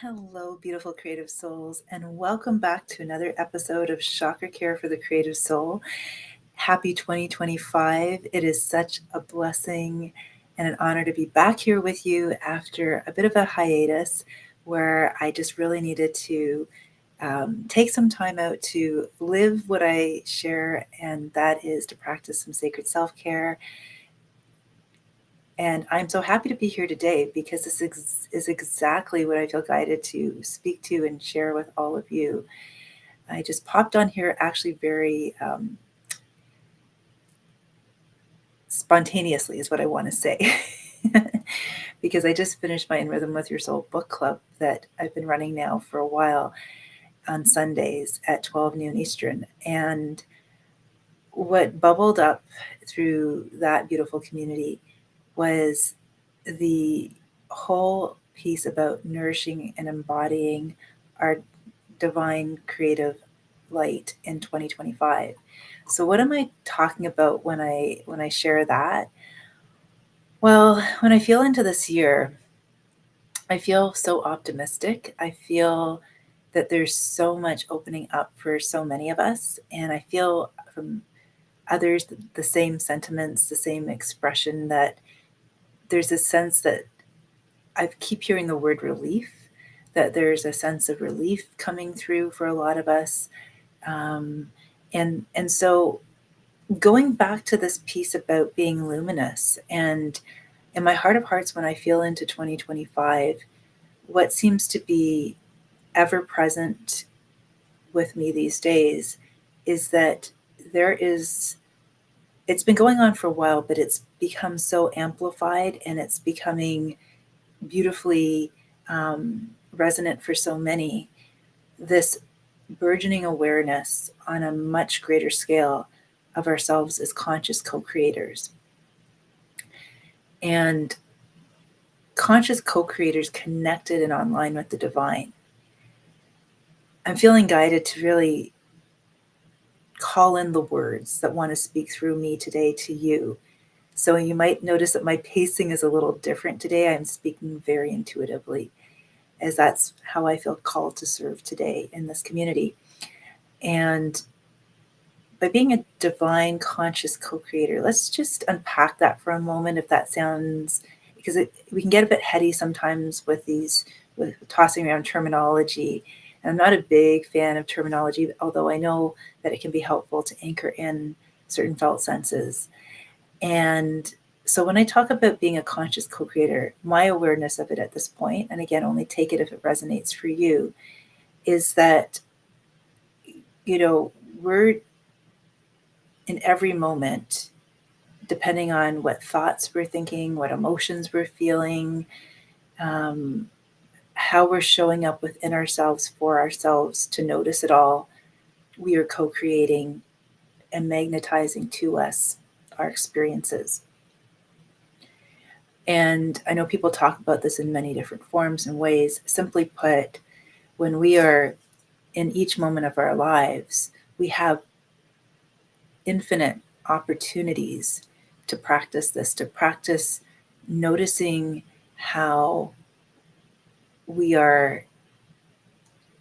Hello, beautiful creative souls, and welcome back to another episode of Chakra-Care for the Creative Soul. Happy 2025. It is such a blessing and an honor to be back here with you after a bit of a hiatus where I just really needed to take some time out to live what I share, and that is to practice some sacred self-care. And I'm so happy to be here today because this is exactly what I feel guided to speak to and share with all of you. I just popped on here actually very spontaneously, is what I want to say. Because I just finished my In Rhythm with Your Soul book club that I've been running now for a while on Sundays at 12 noon Eastern. And what bubbled up through that beautiful community was the whole piece about nourishing and embodying our divine creative light in 2025. So what am I talking about when I share that? Well, when I feel into this year, I feel so optimistic. I feel that there's so much opening up for so many of us, and I feel from others the same sentiments, the same expression, that there's a sense that I keep hearing the word relief, that there's a sense of relief coming through for a lot of us. Um, and so going back to this piece about being luminous, and in my heart of hearts, when I feel into 2025, what seems to be ever present with me these days is that there is, it's been going on for a while, but it's become so amplified and it's becoming beautifully resonant for so many, this burgeoning awareness on a much greater scale of ourselves as conscious co-creators. And conscious co-creators connected and online with the divine. I'm feeling guided to really call in the words that want to speak through me today to you. So you might notice that my pacing is a little different today. I'm speaking very intuitively, as that's how I feel called to serve today in this community. And by being a divine conscious co-creator, let's just unpack that for a moment, if that sounds, because we can get a bit heady sometimes with tossing around terminology. And I'm not a big fan of terminology, although I know that it can be helpful to anchor in certain felt senses. And so when I talk about being a conscious co-creator, my awareness of it at this point, and again, only take it if it resonates for you, is that, we're in every moment, depending on what thoughts we're thinking, what emotions we're feeling, how we're showing up within ourselves for ourselves to notice it all, we are co-creating and magnetizing to us our experiences. And I know people talk about this in many different forms and ways. Simply put, when we are in each moment of our lives, we have infinite opportunities to practice this, to practice noticing how we are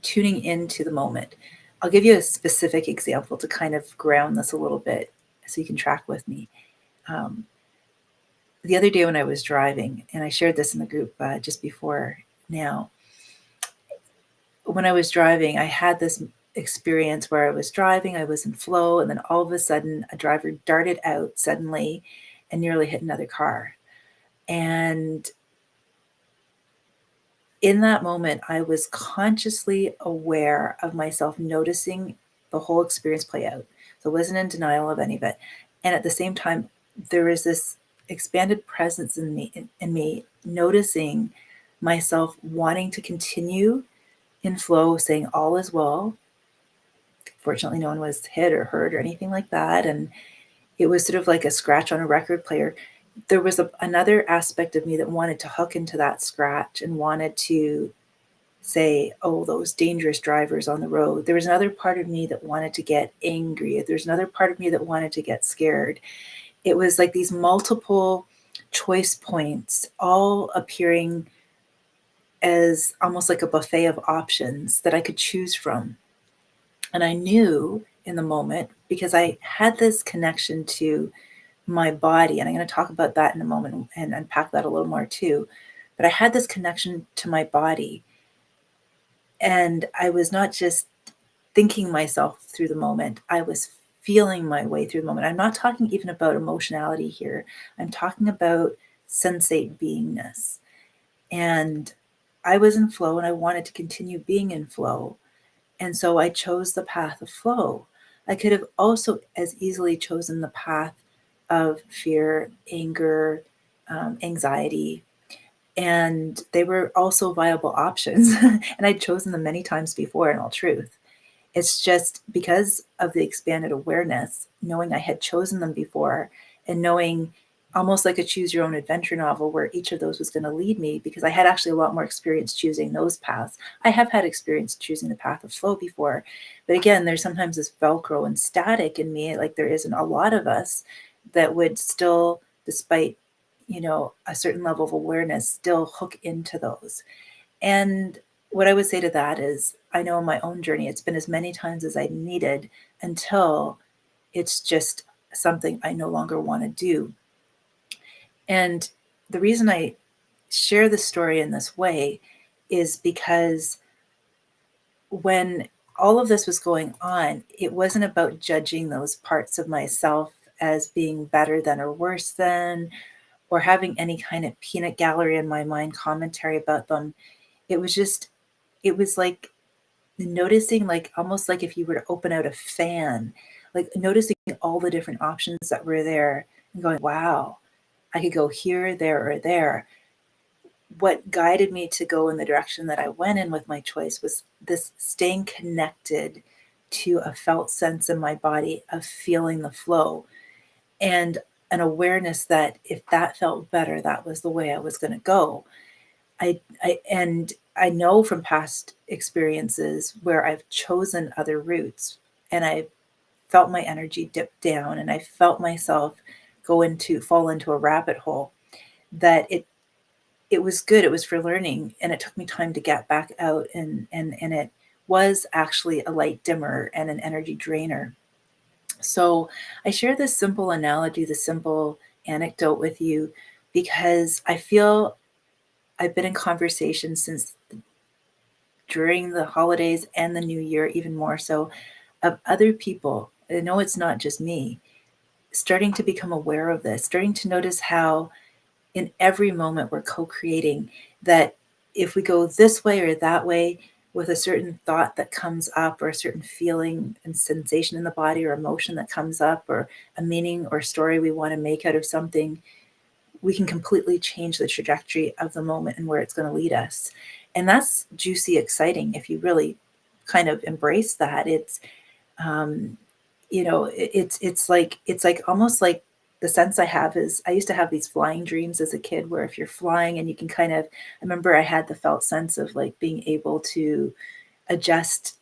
tuning into the moment. I'll give you a specific example to kind of ground this a little bit so you can track with me. The other day when I was driving, and I shared this in the group just before now, when I was driving, I had this experience where I was driving, I was in flow, and then all of a sudden a driver darted out suddenly and nearly hit another car. And in that moment, I was consciously aware of myself noticing the whole experience play out. So I wasn't in denial of any of it. And at the same time, there was this expanded presence in me noticing myself wanting to continue in flow, saying all is well. Fortunately, no one was hit or hurt or anything like that. And it was sort of like a scratch on a record player. There was another aspect of me that wanted to hook into that scratch and wanted to say, oh, those dangerous drivers on the road. There was another part of me that wanted to get angry. There's another part of me that wanted to get scared. It was like these multiple choice points all appearing as almost like a buffet of options that I could choose from. And I knew in the moment, because I had this connection to my body, and I'm going to talk about that in a moment and unpack that a little more too. But I had this connection to my body, and I was not just thinking myself through the moment, I was feeling my way through the moment. I'm not talking even about emotionality here. I'm talking about sensate beingness. And I was in flow and I wanted to continue being in flow. And so I chose the path of flow. I could have also as easily chosen the path of fear, anger, anxiety, and they were also viable options. And I'd chosen them many times before, in all truth. It's just because of the expanded awareness, knowing I had chosen them before and knowing almost like a choose your own adventure novel where each of those was going to lead me, because I had actually a lot more experience choosing those paths. I have had experience choosing the path of flow before, but again, there's sometimes this Velcro and static in me, like there is in a lot of us, that would still, despite, a certain level of awareness, still hook into those. And what I would say to that is, I know in my own journey, it's been as many times as I needed until it's just something I no longer want to do. And the reason I share the story in this way is because when all of this was going on, it wasn't about judging those parts of myself as being better than or worse than, or having any kind of peanut gallery in my mind commentary about them. It was just, it was like noticing, like almost like if you were to open out a fan, like noticing all the different options that were there and going, wow, I could go here, there, or there. What guided me to go in the direction that I went in with my choice was this staying connected to a felt sense in my body of feeling the flow, and an awareness that if that felt better, that was the way I was going to go. I know from past experiences where I've chosen other routes and I felt my energy dip down and I felt myself fall into a rabbit hole, that it was good. It was for learning, and it took me time to get back out, and it was actually a light dimmer and an energy drainer. So I share this simple analogy, this simple anecdote with you, because I feel I've been in conversation since during the holidays and the new year, even more so, of other people. I know it's not just me, starting to become aware of this, starting to notice how in every moment we're co-creating, that if we go this way or that way with a certain thought that comes up, or a certain feeling and sensation in the body or emotion that comes up, or a meaning or story we want to make out of something, we can completely change the trajectory of the moment and where it's going to lead us. And that's juicy, exciting if you really kind of embrace that. It's um, it's like almost like the sense I have is, I used to have these flying dreams as a kid where if you're flying and you can kind of, I remember I had the felt sense of like being able to adjust,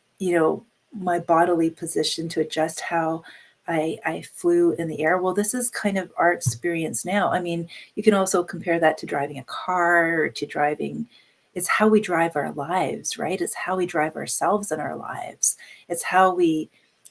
my bodily position to adjust how I flew in the air. Well, this is kind of our experience now. I mean, you can also compare that to driving a car or to driving. It's how we drive our lives, right? It's how we drive ourselves in our lives. It's how we,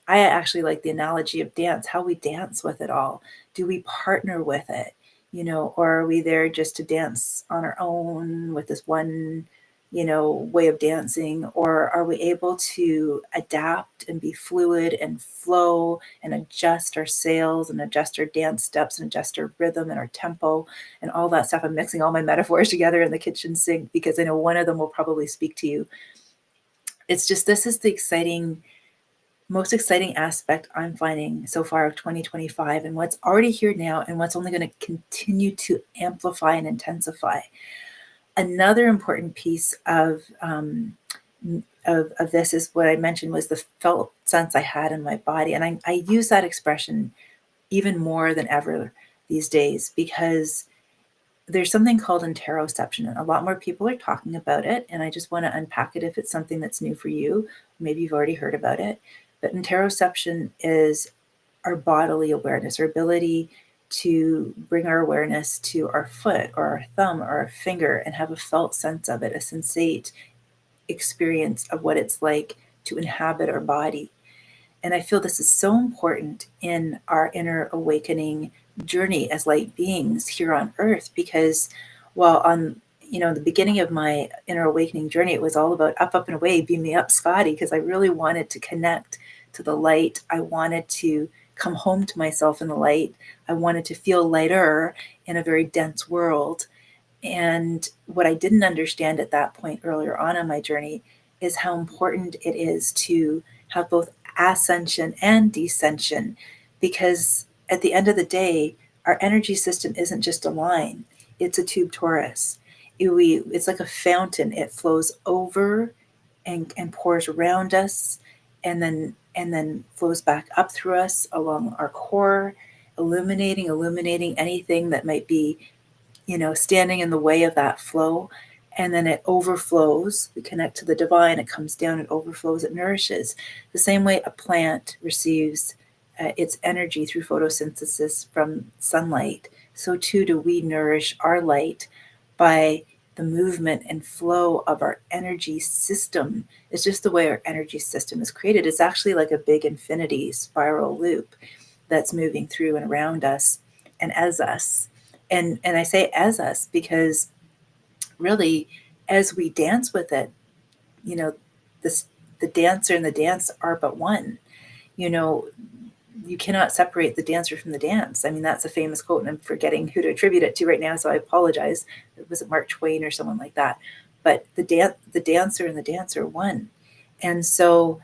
I actually like the analogy of dance, how we dance with it all. Do we partner with it, or are we there just to dance on our own with this one, way of dancing? Or are we able to adapt and be fluid and flow and adjust our sails and adjust our dance steps and adjust our rhythm and our tempo and all that stuff? I'm mixing all my metaphors together in the kitchen sink because I know one of them will probably speak to you. It's just, this is the most exciting aspect I'm finding so far of 2025, and what's already here now and what's only going to continue to amplify and intensify. Another important piece of this is what I mentioned was the felt sense I had in my body. And I use that expression even more than ever these days, because there's something called interoception, and a lot more people are talking about it. And I just want to unpack it if it's something that's new for you. Maybe you've already heard about it. But interoception is our bodily awareness, our ability to bring our awareness to our foot or our thumb or our finger and have a felt sense of it, a sensate experience of what it's like to inhabit our body. And I feel this is so important in our inner awakening journey as light beings here on earth, because while on the beginning of my inner awakening journey, it was all about up, up and away, beam me up, Scotty, because I really wanted to connect to the light. I wanted to come home to myself in the light. I wanted to feel lighter in a very dense world. And what I didn't understand at that point earlier on in my journey is how important it is to have both ascension and descension, because at the end of the day, our energy system isn't just a line, it's a tube torus. It's like a fountain. It flows over and pours around us, and then flows back up through us along our core, illuminating anything that might be standing in the way of that flow. And then it overflows. We connect to the divine. It comes down, it overflows, it nourishes. The same way a plant receives its energy through photosynthesis from sunlight, so too do we nourish our light by the movement and flow of our energy system. It's just the way our energy system is created. It's actually like a big infinity spiral loop that's moving through and around us and as us. And I say as us because really, as we dance with it, you know, this the dancer and the dance are but one. You know, you cannot separate the dancer from the dance. I mean, that's a famous quote, and I'm forgetting who to attribute it to right now, so I apologize. Was it Mark Twain or someone like that? But the dancer and the dance are one. And so,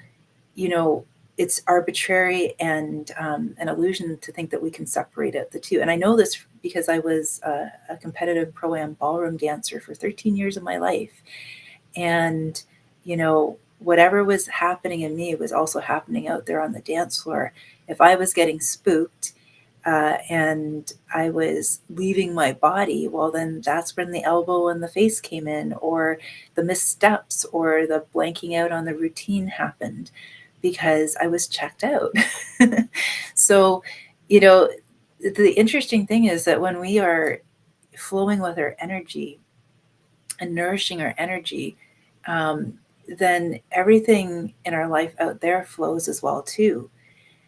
it's arbitrary and an illusion to think that we can separate it, the two. And I know this because I was a competitive pro-am ballroom dancer for 13 years of my life. And, whatever was happening in me was also happening out there on the dance floor. If I was getting spooked and I was leaving my body, well, then that's when the elbow and the face came in, or the missteps, or the blanking out on the routine happened, because I was checked out. So, the interesting thing is that when we are flowing with our energy and nourishing our energy, then everything in our life out there flows as well too.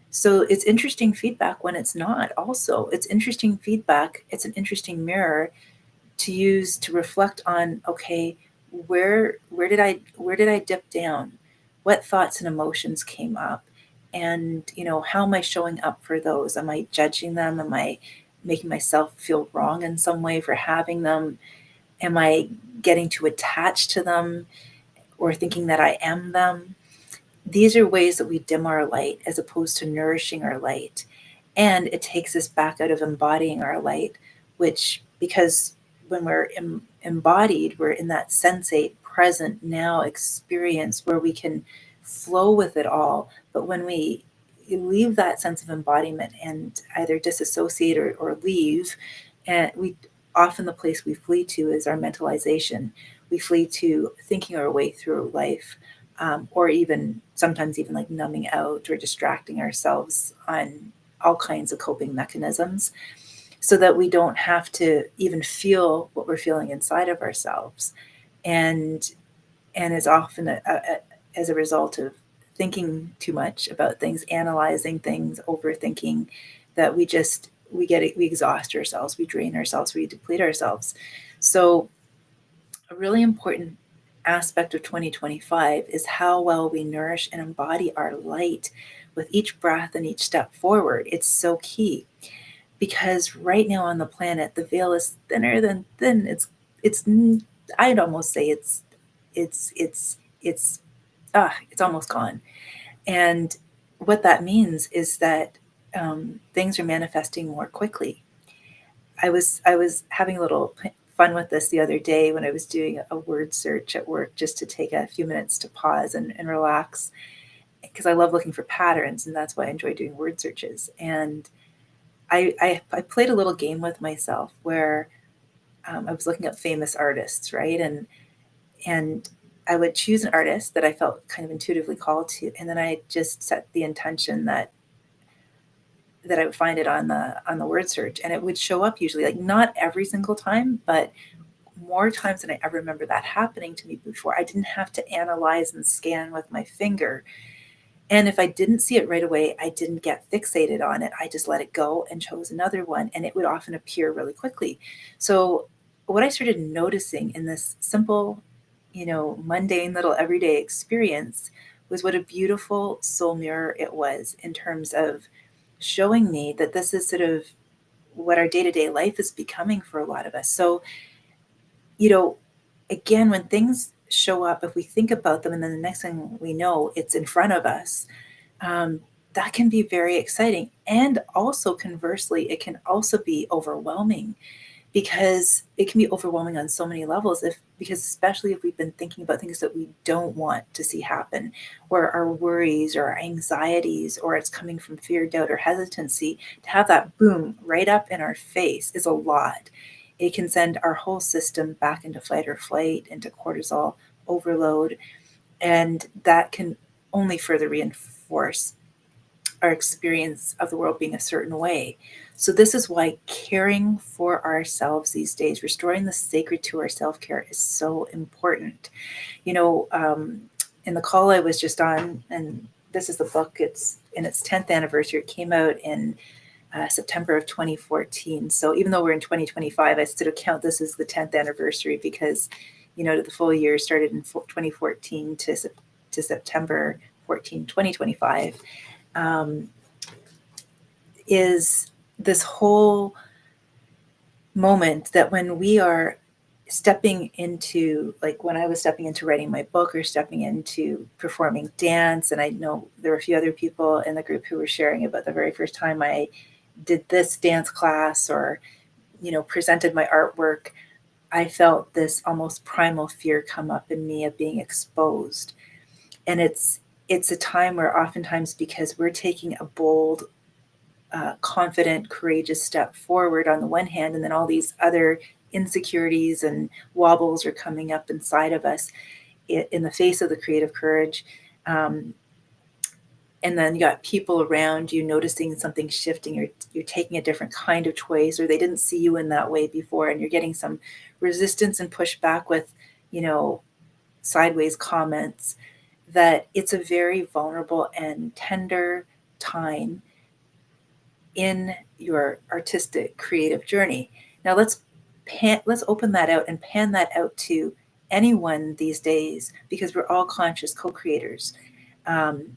So it's interesting feedback when it's not. Also, it's interesting feedback. It's an interesting mirror to use to reflect on. Okay, where did I dip down? What thoughts and emotions came up? And how am I showing up for those? Am I judging them? Am I making myself feel wrong in some way for having them? Am I getting too attached to them or thinking that I am them? These are ways that we dim our light as opposed to nourishing our light. And it takes us back out of embodying our light, which, because when we're embodied, we're in that sensate, present, now experience where we can flow with it all. But when we leave that sense of embodiment and either disassociate or leave, and we often, the place we flee to is our mentalization. We flee to thinking our way through life, or even sometimes even like numbing out or distracting ourselves on all kinds of coping mechanisms, so that we don't have to even feel what we're feeling inside of ourselves. And it's often as a result of thinking too much about things, analyzing things, overthinking, that we exhaust ourselves, we drain ourselves, we deplete ourselves. So a really important aspect of 2025 is how well we nourish and embody our light with each breath and each step forward. It's so key, because right now on the planet, the veil is thinner than thin. It's I'd almost say it's almost gone. And what that means is that things are manifesting more quickly. I was having a little fun with this the other day when I was doing a word search at work, just to take a few minutes to pause and relax, because I love looking for patterns, and that's why I enjoy doing word searches. And I played a little game with myself where I was looking up famous artists, right? And I would choose an artist that I felt kind of intuitively called to, and then I just set the intention that that I would find it on the word search, and it would show up usually, like not every single time, but more times than I ever remember that happening to me before. I didn't have to analyze and scan with my finger. And if I didn't see it right away, I didn't get fixated on it. I just let it go and chose another one, and it would often appear really quickly. So what I started noticing in this simple, mundane little everyday experience was what a beautiful soul mirror it was in terms of showing me that this is sort of what our day-to-day life is becoming for a lot of us. So, you know, again, when things show up, if we think about them and then the next thing we know, it's in front of us, um, that can be very exciting. And also, conversely, it can also be overwhelming because it can be overwhelming on so many levels, because especially if we've been thinking about things that we don't want to see happen, or our worries or our anxieties, or it's coming from fear, doubt, or hesitancy. To have that boom right up in our face is a lot. It can send our whole system back into fight or flight, into cortisol overload, and that can only further reinforce our experience of the world being a certain way. So, this is why caring for ourselves these days, restoring the sacred to our self care, is so important. You know, in the call I was just on, and this is the book, it's in its 10th anniversary. It came out in September of 2014. So, even though we're in 2025, I still count this as the 10th anniversary because, the full year started in 2014 to September 14, 2025. Um, is this whole moment that when we are stepping into, like when I was stepping into writing my book or stepping into performing dance, and I know there were a few other people in the group who were sharing about the very first time I did this dance class or, presented my artwork, I felt this almost primal fear come up in me of being exposed. And it's a time where oftentimes, because we're taking a bold, confident, courageous step forward on the one hand, and then all these other insecurities and wobbles are coming up inside of us in the face of the creative courage. Um, and then you got people around you noticing something shifting, you're taking a different kind of choice, or they didn't see you in that way before, and you're getting some resistance and pushback with, sideways comments. That it's a very vulnerable and tender time in your artistic creative journey. Now let's open that out and pan that out to anyone these days, because we're all conscious co-creators. Um,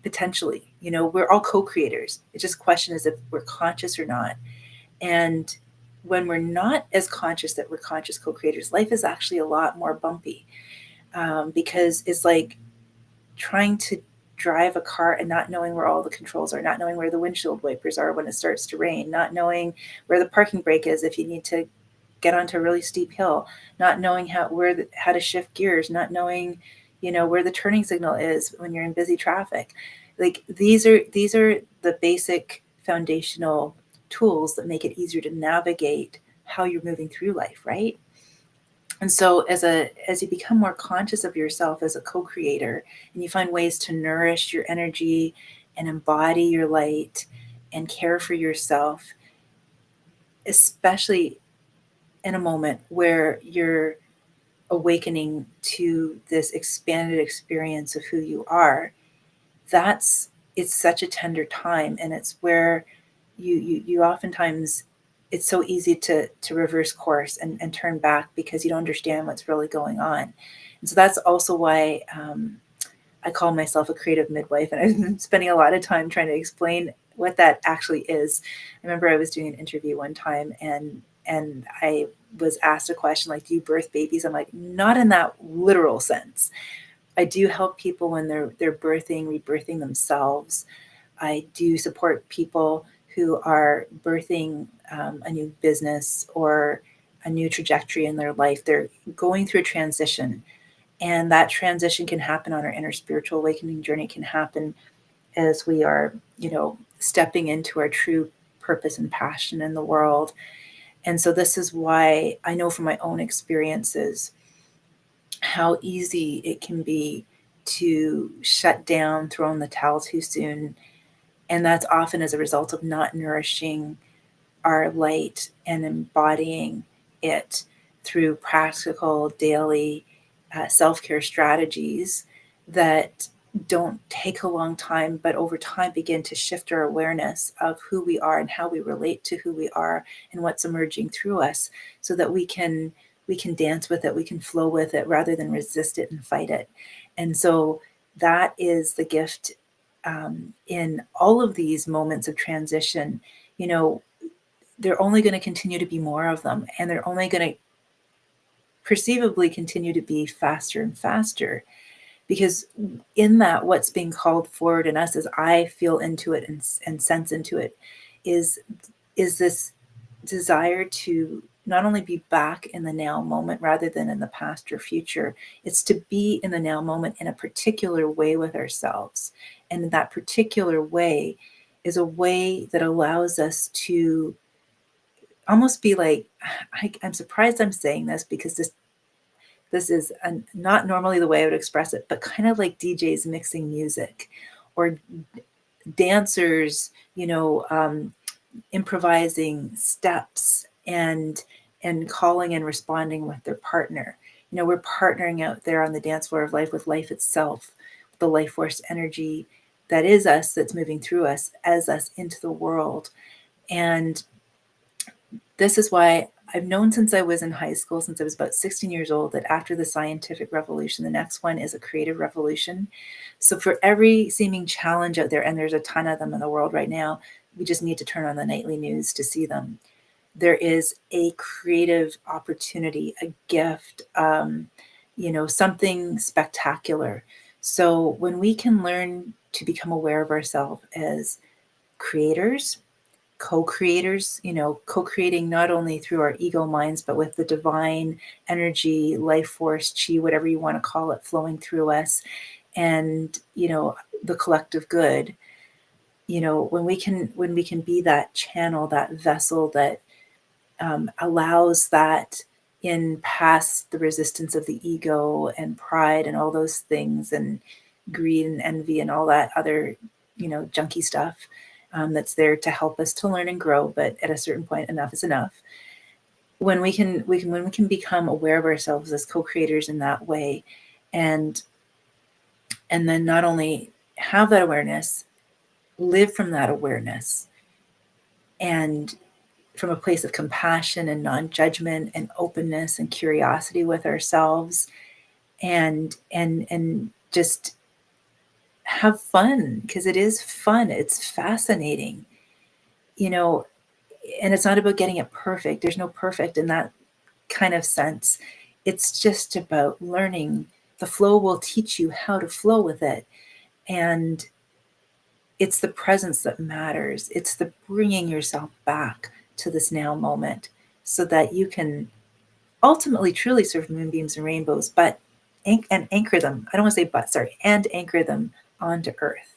Potentially, we're all co-creators. It's just a question is if we're conscious or not. And when we're not as conscious that we're conscious co-creators, life is actually a lot more bumpy, because it's like trying to drive a car and not knowing where all the controls are, not knowing where the windshield wipers are when it starts to rain, not knowing where the parking brake is if you need to get onto a really steep hill, not knowing how to shift gears, not knowing, where the turning signal is when you're in busy traffic. Like these are the basic foundational tools that make it easier to navigate how you're moving through life, right? And so as you become more conscious of yourself as a co-creator, and you find ways to nourish your energy and embody your light and care for yourself, especially in a moment where you're awakening to this expanded experience of who you are, it's such a tender time. And it's where you oftentimes, it's so easy to reverse course and turn back because you don't understand what's really going on. And so that's also why I call myself a creative midwife, and I've been spending a lot of time trying to explain what that actually is. I remember I was doing an interview one time, and I was asked a question like, do you birth babies? I'm like, not in that literal sense. I do help people when they're birthing, rebirthing themselves. I do support people who are birthing a new business or a new trajectory in their life. They're going through a transition, and that transition can happen on our inner spiritual awakening journey, can happen as we are, stepping into our true purpose and passion in the world. And so this is why I know from my own experiences how easy it can be to shut down, throw in the towel too soon, And that's often as a result of not nourishing our light and embodying it through practical daily self-care strategies that don't take a long time, but over time begin to shift our awareness of who we are and how we relate to who we are and what's emerging through us, so that we can dance with it, we can flow with it rather than resist it and fight it. And so that is the gift in all of these moments of transition. You know, they're only going to continue to be more of them, and they're only going to perceivably continue to be faster and faster, because in that, what's being called forward in us, as I feel into it and sense into it, is this desire to not only be back in the now moment rather than in the past or future. It's to be in the now moment in a particular way with ourselves, and that particular way is a way that allows us to almost be like, I'm surprised I'm saying this, because this is not normally the way I would express it, but kind of like DJs mixing music, or dancers, improvising steps and calling and responding with their partner. We're partnering out there on the dance floor of life with life itself, the life force energy that is us, that's moving through us as us into the world. And this is why I've known since I was in high school, since I was about 16 years old, that after the scientific revolution, the next one is a creative revolution. So for every seeming challenge out there, and there's a ton of them in the world right now, we just need to turn on the nightly news to see them. There is a creative opportunity, a gift, something spectacular. So when we can learn to become aware of ourselves as creators, co-creators, co-creating not only through our ego minds, but with the divine energy, life force, chi, whatever you want to call it, flowing through us, and, the collective good. When we can be that channel, that vessel that allows that in past the resistance of the ego and pride and all those things, and greed and envy and all that other, junky stuff, that's there to help us to learn and grow. But at a certain point, enough is enough. When we can become aware of ourselves as co-creators in that way, and then not only have that awareness, live from that awareness, and from a place of compassion and non-judgment and openness and curiosity with ourselves, and just have fun, because it is fun. It's fascinating, and it's not about getting it perfect. There's no perfect in that kind of sense. It's just about learning. The flow will teach you how to flow with it. And it's the presence that matters. It's the bringing yourself back to this now moment, so that you can ultimately truly serve moonbeams and rainbows, and anchor them. I don't want to say but, sorry, and anchor them onto earth.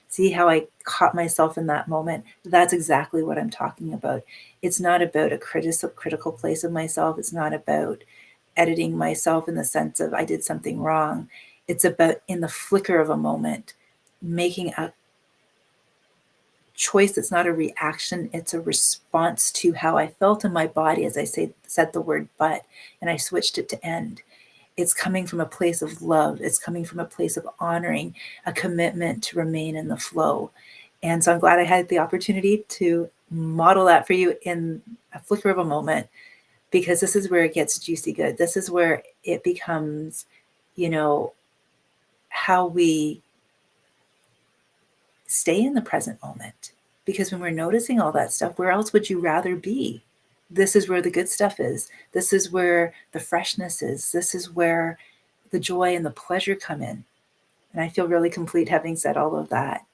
See how I caught myself in that moment? That's exactly what I'm talking about. It's not about a critical place of myself. It's not about editing myself in the sense of I did something wrong. It's about, in the flicker of a moment, making a choice that's not a reaction. It's a response to how I felt in my body as I said the word but, and I switched it to end. It's coming from a place of love. It's coming from a place of honoring, a commitment to remain in the flow. And so I'm glad I had the opportunity to model that for you in a flicker of a moment, because this is where it gets juicy good. This is where it becomes, how we stay in the present moment. Because when we're noticing all that stuff, where else would you rather be? This is where the good stuff is. This is where the freshness is. This is where the joy and the pleasure come in. And I feel really complete having said all of that.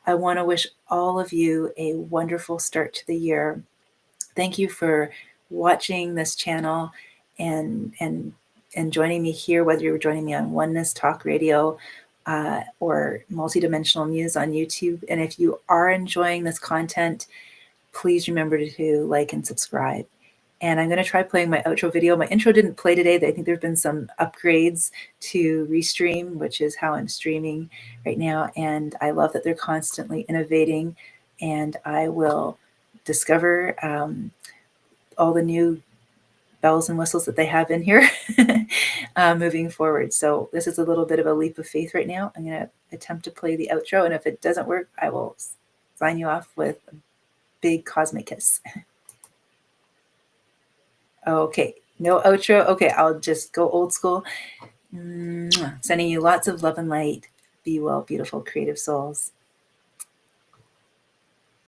I want to wish all of you a wonderful start to the year. Thank you for watching this channel and joining me here, whether you're joining me on Oneness Talk Radio or Multidimensional Muse on YouTube. And if you are enjoying this content, please remember to like and subscribe. And I'm going to try playing my outro video. My intro didn't play today. I think there have been some upgrades to Restream, which is how I'm streaming right now. And I love that they're constantly innovating. and I will discover all the new bells and whistles that they have in here moving forward. So this is a little bit of a leap of faith right now. I'm going to attempt to play the outro, and if it doesn't work, I will sign you off with a big cosmic kiss. Okay, no outro. Okay, I'll just go old school. Sending you lots of love and light. Be well, beautiful, creative souls.